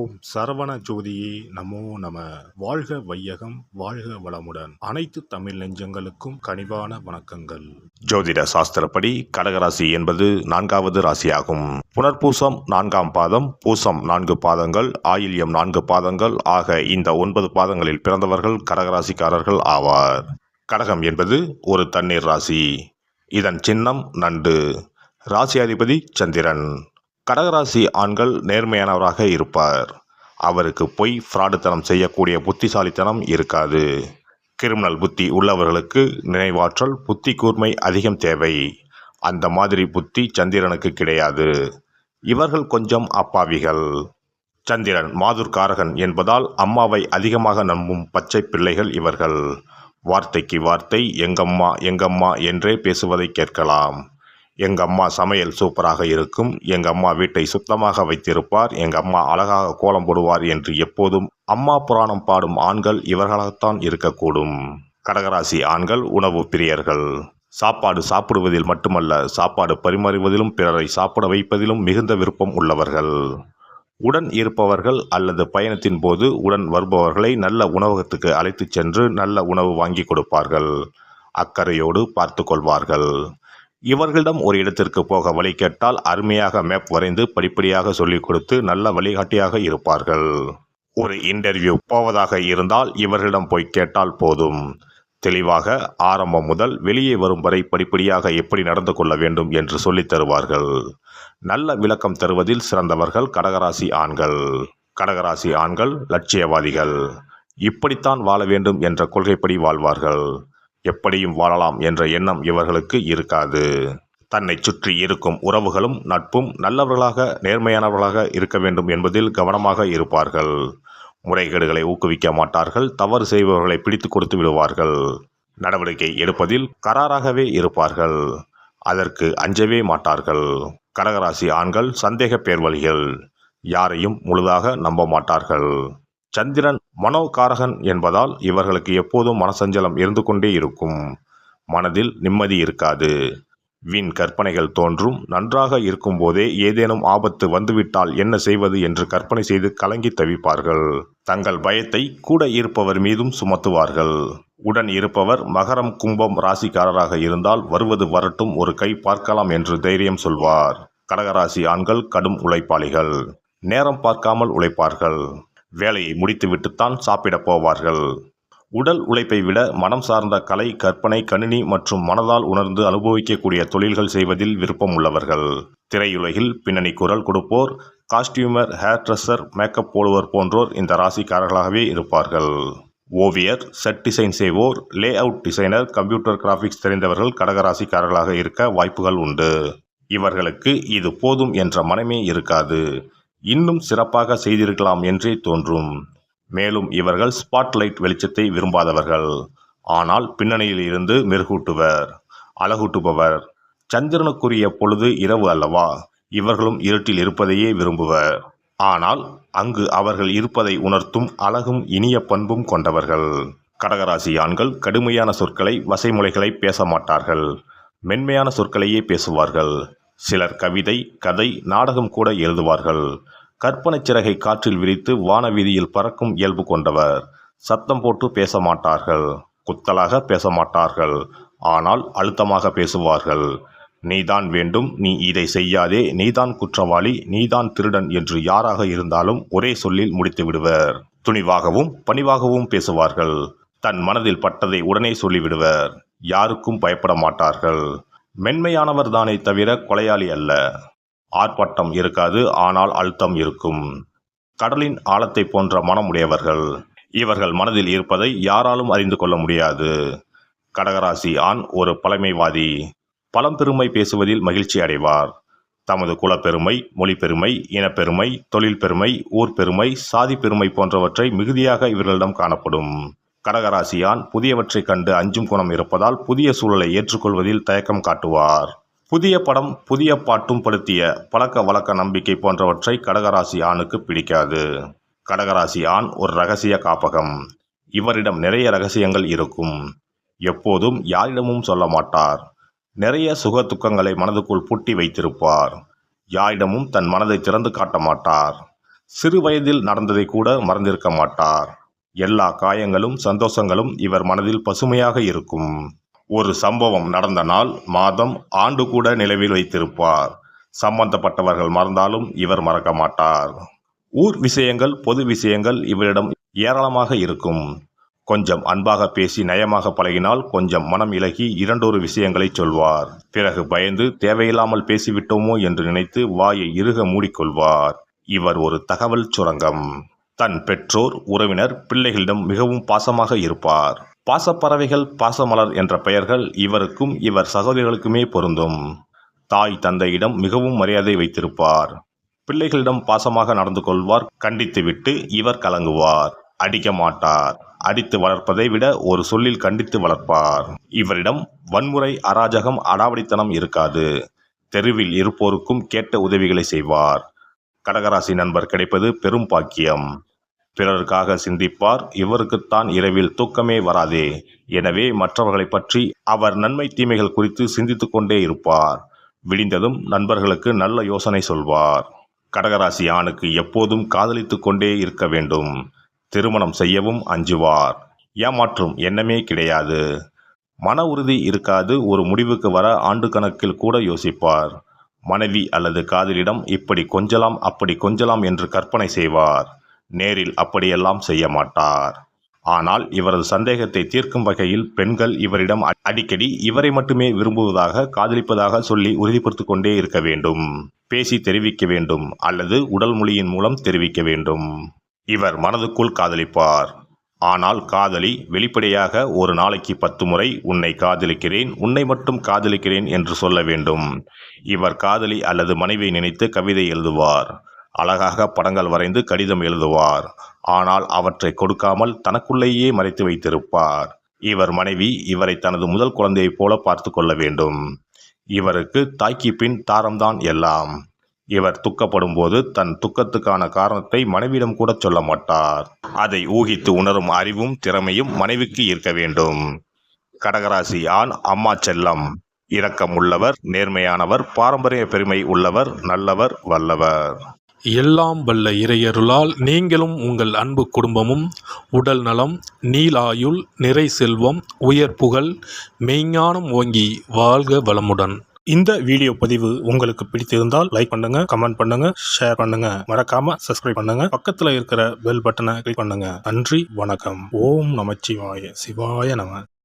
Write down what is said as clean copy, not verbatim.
ஓம் சரவண ஜோதியே நமோ நம. வாழ்க வையகம், வாழ்க வளமுடன். அனைத்து தமிழ் நெஞ்சங்களுக்கும் கனிவான வணக்கங்கள். ஜோதிட சாஸ்திரப்படி கடகராசி என்பது 4வது ராசியாகும். புனர்பூசம் 4ஆம் பாதம், பூசம் 4 பாதங்கள், ஆயில்யம் 4 பாதங்கள் ஆக இந்த 9 பாதங்களில் பிறந்தவர்கள் கடகராசிக்காரர்கள் ஆவார். கடகம் என்பது ஒரு தண்ணீர் ராசி. இதன் சின்னம் நண்டு. ராசியாதிபதி சந்திரன். கடகராசி ஆண்கள் நேர்மையானவராக இருப்பார். அவருக்கு பொய், ஃப்ராடுத்தனம் செய்யக்கூடிய புத்திசாலித்தனம் இருக்காது. கிரிமினல் புத்தி உள்ளவர்களுக்கு நினைவாற்றல், புத்தி கூர்மை அதிகம் தேவை. அந்த மாதிரி புத்தி சந்திரனுக்கு கிடையாது. இவர்கள் கொஞ்சம் அப்பாவிகள். சந்திரன் மாதுர்காரகன் என்பதால் அம்மாவை அதிகமாக நம்பும் பச்சை பிள்ளைகள் இவர்கள். வார்த்தைக்கு வார்த்தை எங்கம்மா எங்கம்மா என்றே பேசுவதை கேட்கலாம். எங்கம்மா சமையல் சூப்பராக இருக்கும், எங்கம்மா வீட்டை சுத்தமாக வைத்திருப்பார், எங்கம்மா அழகாக கோலம் போடுவார் என்று எப்போதும் அம்மா புராணம் பாடும் ஆண்கள் இவர்களாகத்தான் இருக்கக்கூடும். கடகராசி ஆண்கள் உணவு பிரியர்கள். சாப்பாடு சாப்பிடுவதில் மட்டுமல்ல, சாப்பாடு பரிமாறுவதிலும் பிறரை சாப்பிட வைப்பதிலும் மிகுந்த விருப்பம் உள்ளவர்கள். உடன் இருப்பவர்கள் அல்லது பயணத்தின் போது உடன் வருபவர்களை நல்ல உணவகத்துக்கு அழைத்து சென்று நல்ல உணவு வாங்கி கொடுப்பார்கள். அக்கறையோடு பார்த்து கொள்வார்கள். இவர்களிடம் ஒரு இடத்திற்கு போக வழி கேட்டால் அருமையாக மேப் வரைந்து படிப்படியாக சொல்லிக் கொடுத்து நல்ல வழிகாட்டியாக இருப்பார்கள். ஒரு இன்டர்வியூ போவதாக இருந்தால் இவர்களிடம் போய் கேட்டால் போதும். தெளிவாக ஆரம்பம் முதல் வெளியே வரும் வரை படிப்படியாக எப்படி நடந்து கொள்ள வேண்டும் என்று சொல்லித் தருவார்கள். நல்ல விளக்கம் தருவதில் சிறந்தவர்கள் கடகராசி ஆண்கள். கடகராசி ஆண்கள் லட்சியவாதிகள். இப்படித்தான் வாழ வேண்டும் என்ற கொள்கைப்படி வாழ்வார்கள். எப்படியும் வாழலாம் என்ற எண்ணம் இவர்களுக்கு இருக்காது. தன்னை சுற்றி இருக்கும் உறவுகளும் நட்பும் நல்லவர்களாக நேர்மையானவர்களாக இருக்க வேண்டும் என்பதில் கவனமாக இருப்பார்கள். முறைகேடுகளை ஊக்குவிக்க மாட்டார்கள். தவறு செய்பவர்களை பிடித்து கொடுத்து விடுவார்கள். நடவடிக்கை எடுப்பதில் கராராகவே இருப்பார்கள். அதற்கு அஞ்சவே மாட்டார்கள். கடகராசி ஆண்கள் சந்தேக பேர்வழிகள். யாரையும் முழுதாக நம்ப மாட்டார்கள். சந்திரன் மனோகாரகன் என்பதால் இவர்களுக்கு எப்போதும் மனசஞ்சலம் இருந்து கொண்டே இருக்கும். மனதில் நிம்மதி இருக்காது. வீண் கற்பனைகள் தோன்றும். நன்றாக இருக்கும்போதே ஏதேனும் ஆபத்து வந்துவிட்டால் என்ன செய்வது என்று கற்பனை செய்து கலங்கி தவிப்பார்கள். தங்கள் பயத்தை கூட இருப்பவர் மீதும் சுமத்துவார்கள். உடன் இருப்பவர் மகரம் கும்பம் ராசிக்காரராக இருந்தால் வருவது வரட்டும், ஒரு கை பார்க்கலாம் என்று தைரியம் சொல்வார். கடகராசி ஆண்கள் கடும் உழைப்பாளிகள். நேரம் பார்க்காமல் உழைப்பார்கள். வேலையை முடித்துவிட்டுத்தான் சாப்பிட போவார்கள். உடல் உழைப்பை விட மனம் சார்ந்த கலை, கற்பனை, கணினி மற்றும் மனதால் உணர்ந்து அனுபவிக்கக்கூடிய தொழில்கள் செய்வதில் விருப்பம் உள்ளவர்கள். திரையுலகில் பின்னணி குரல் கொடுப்போர், காஸ்டியூமர், ஹேர் ட்ரெஸ்ஸர், மேக்கப் போடுவோர் போன்றோர் இந்த ராசிக்காரர்களாகவே இருப்பார்கள். ஓவியர், செட் டிசைன் செய்வோர், lay out designer, computer graphics தெரிந்தவர்கள் கடகராசிக்காரர்களாக இருக்க வாய்ப்புகள் உண்டு. இவர்களுக்கு இது போதும் என்ற மனமே இருக்காது. இன்னும் சிறப்பாக செய்திருக்கலாம் என்றே தோன்றும். மேலும் இவர்கள் ஸ்பாட்லைட் வெளிச்சத்தை விரும்பாதவர்கள். ஆனால் பின்னணியில் இருந்து மெருகூட்டுவர், அழகூட்டுபவர். சந்திரனுக்குரிய பொழுது இரவு அல்லவா? இவர்களும் இருட்டில் இருப்பதையே விரும்புவர். ஆனால் அங்கு அவர்கள் இருப்பதை உணர்த்தும் அழகும் இனிய பண்பும் கொண்டவர்கள். கடகராசி ஆண்கள் கடுமையான சொற்களை, வசைமுறைகளை பேச மாட்டார்கள். மென்மையான சொற்களையே பேசுவார்கள். சிலர் கவிதை, கதை, நாடகம் கூட எழுதுவார்கள். கற்பனை சிறகை காற்றில் விரித்து வானவீதியில் பறக்கும் இயல்பு கொண்டவர். சத்தம் போட்டு பேச மாட்டார்கள். குத்தலாக பேச மாட்டார்கள். ஆனால் அழுத்தமாக பேசுவார்கள். நீதான் வேண்டும், நீ இதை செய்யாதே, நீதான் குற்றவாளி, நீதான் திருடன் என்று யாராக இருந்தாலும் ஒரே சொல்லில் முடித்து விடுவர். துணிவாகவும் பணிவாகவும் பேசுவார்கள். தன் மனதில் பட்டதை உடனே சொல்லிவிடுவர். யாருக்கும் பயப்பட மாட்டார்கள். மென்மையானவர் தானே தவிர கொலையாளி அல்ல. ஆர்ப்பாட்டம் இருக்காது, ஆனால் அழுத்தம் இருக்கும். கடலின் ஆழத்தை போன்ற மனம் உடையவர்கள். இவர்கள் மனதில் இருப்பதை யாராலும் அறிந்து கொள்ள முடியாது. கடகராசி ஆண் ஒரு பழமைவாதி. பழம்பெருமை பேசுவதில் மகிழ்ச்சி அடைவார். தமது குலப்பெருமை, மொழி பெருமை, இனப்பெருமை, தொழில் பெருமை, ஊர் பெருமை, சாதி பெருமை போன்றவற்றை மிகுதியாக இவர்களிடம் காணப்படும். கடகராசியான் புதியவற்றை கண்டு அஞ்சும் குணம் இருப்பதால் புதிய சூழலை ஏற்றுக்கொள்வதில் தயக்கம் காட்டுவார். புதிய படம், புதிய பாட்டும் படுத்திய பழக்க வழக்க நம்பிக்கை போன்றவற்றை கடகராசி ஆணுக்கு பிடிக்காது. கடகராசி ஆண் ஒரு ரகசிய காப்பகம். இவரிடம் நிறைய ரகசியங்கள் இருக்கும். எப்போதும் யாரிடமும் சொல்ல மாட்டார். நிறைய சுக துக்கங்களை மனதுக்குள் பூட்டி வைத்திருப்பார். யாரிடமும் தன் மனதை திறந்து காட்ட மாட்டார். சிறு வயதில் நடந்ததை கூட மறந்திருக்க மாட்டார். எல்லா காயங்களும் சந்தோஷங்களும் இவர் மனதில் பசுமையாக இருக்கும். ஒரு சம்பவம் நடந்த நாள், மாதம், ஆண்டு கூட நினைவில் வைத்திருப்பார். சம்பந்தப்பட்டவர்கள் மறந்தாலும் இவர் மறக்க மாட்டார். ஊர் விஷயங்கள், பொது விஷயங்கள் இவரிடம் ஏராளமாக இருக்கும். கொஞ்சம் அன்பாக பேசி நயமாக பழகினால் கொஞ்சம் மனம் இலகி இரண்டொரு விஷயங்களை சொல்வார். பிறகு பயந்து தேவையில்லாமல் பேசிவிட்டோமோ என்று நினைத்து வாயை இறுக மூடிக்கொள்வார். இவர் ஒரு தகவல் சுரங்கம். தன் பெற்றோர், உறவினர், பிள்ளைகளிடம் மிகவும் பாசமாக இருப்பார். பாசப்பறவைகள், பாசமலர் என்ற பெயர்கள் இவருக்கும் இவர் சகோதரிகளுக்குமே பொருந்தும். தாய் தந்தையிடம் மிகவும் மரியாதை வைத்திருப்பார். பிள்ளைகளிடம் பாசமாக நடந்து கொள்வார். கண்டித்துவிட்டு இவர் கலங்குவார். அடிக்க மாட்டார். அடித்து வளர்ப்பதை விட ஒரு சொல்லில் கண்டித்து வளர்ப்பார். இவரிடம் வன்முறை, அராஜகம், அடாவடித்தனம் இருக்காது. தெருவில் இருப்போருக்கும் கேட்ட உதவிகளை செய்வார். கடகராசி நண்பர் கிடைப்பது பெரும் பாக்கியம். பிறருக்காக சிந்திப்பார். இவருக்குத்தான் இரவில் தூக்கமே வராதே. எனவே மற்றவர்களை பற்றி அவர் நன்மை தீமைகள் குறித்து சிந்தித்து கொண்டே இருப்பார். விடிந்ததும் நண்பர்களுக்கு நல்ல யோசனை சொல்வார். கடகராசி ஆணுக்கு எப்போதும் காதலித்து கொண்டே இருக்க வேண்டும். திருமணம் செய்யவும் அஞ்சுவார். ஏமாற்றும் எண்ணமே கிடையாது. மன உறுதி இருக்காது. ஒரு முடிவுக்கு வர ஆண்டு கணக்கில் கூட யோசிப்பார். மனைவி அல்லது காதலிடம் இப்படி கொஞ்சலாம் அப்படி கொஞ்சலாம் என்று கற்பனை செய்வார். நேரில் அப்படியெல்லாம் செய்ய மாட்டார். ஆனால் இவரது சந்தேகத்தை தீர்க்கும் வகையில் பெண்கள் இவரிடம் அடிக்கடி இவரை மட்டுமே விரும்புவதாக, காதலிப்பதாக சொல்லி உறுதிப்படுத்திக் கொண்டே இருக்க வேண்டும். பேசி தெரிவிக்க வேண்டும் அல்லது உடல் மொழியின் மூலம் தெரிவிக்க வேண்டும். இவர் மனதுக்குள் காதலிப்பார். ஆனால் காதலி வெளிப்படையாக ஒரு நாளைக்கு 10 முறை உன்னை காதலிக்கிறேன், உன்னை மட்டும் காதலிக்கிறேன் என்று சொல்ல வேண்டும். இவர் காதலி அல்லது மனைவியை நினைத்து கவிதை எழுதுவார். அழகாக படங்கள் வரைந்து கடிதம் எழுதுவார். ஆனால் அவற்றை கொடுக்காமல் தனக்குள்ளேயே மறைத்து வைத்திருப்பார். இவர் மனைவி இவரை தனது முதல் குழந்தையைப் போல பார்த்து கொள்ள வேண்டும். இவருக்கு தாய்க்கு பின் தாரம்தான் எல்லாம். இவர் துக்கப்படும் போது தன் துக்கத்துக்கான காரணத்தை மனைவியிடம் கூட சொல்ல மாட்டார். அதை ஊகித்து உணரும் அறிவும் திறமையும் மனைவிக்கு இருக்க வேண்டும். கடகராசி ஆண் அம்மா செல்லம். இரக்கம் உள்ளவர், நேர்மையானவர், பாரம்பரிய பெருமை உள்ளவர், நல்லவர், வல்லவர். எல்லாம் வல்ல இறையருளால் நீங்களும் உங்கள் அன்பு குடும்பமும் உடல் நலம், நீலாயுள், நிறை செல்வம், உயர் புகழ், மெய்ஞானம் ஓங்கி வாழ்க வளமுடன். இந்த வீடியோ பதிவு உங்களுக்கு பிடித்திருந்தால் லைக் பண்ணுங்க, கமெண்ட் பண்ணுங்க, ஷேர் பண்ணுங்க. மறக்காம சப்ஸ்கிரைப் பண்ணுங்க. பக்கத்துல இருக்கிற பெல் பட்டனை கிளிக் பண்ணுங்க. நன்றி, வணக்கம். ஓம் நமச்சிவாய. சிவாய நம.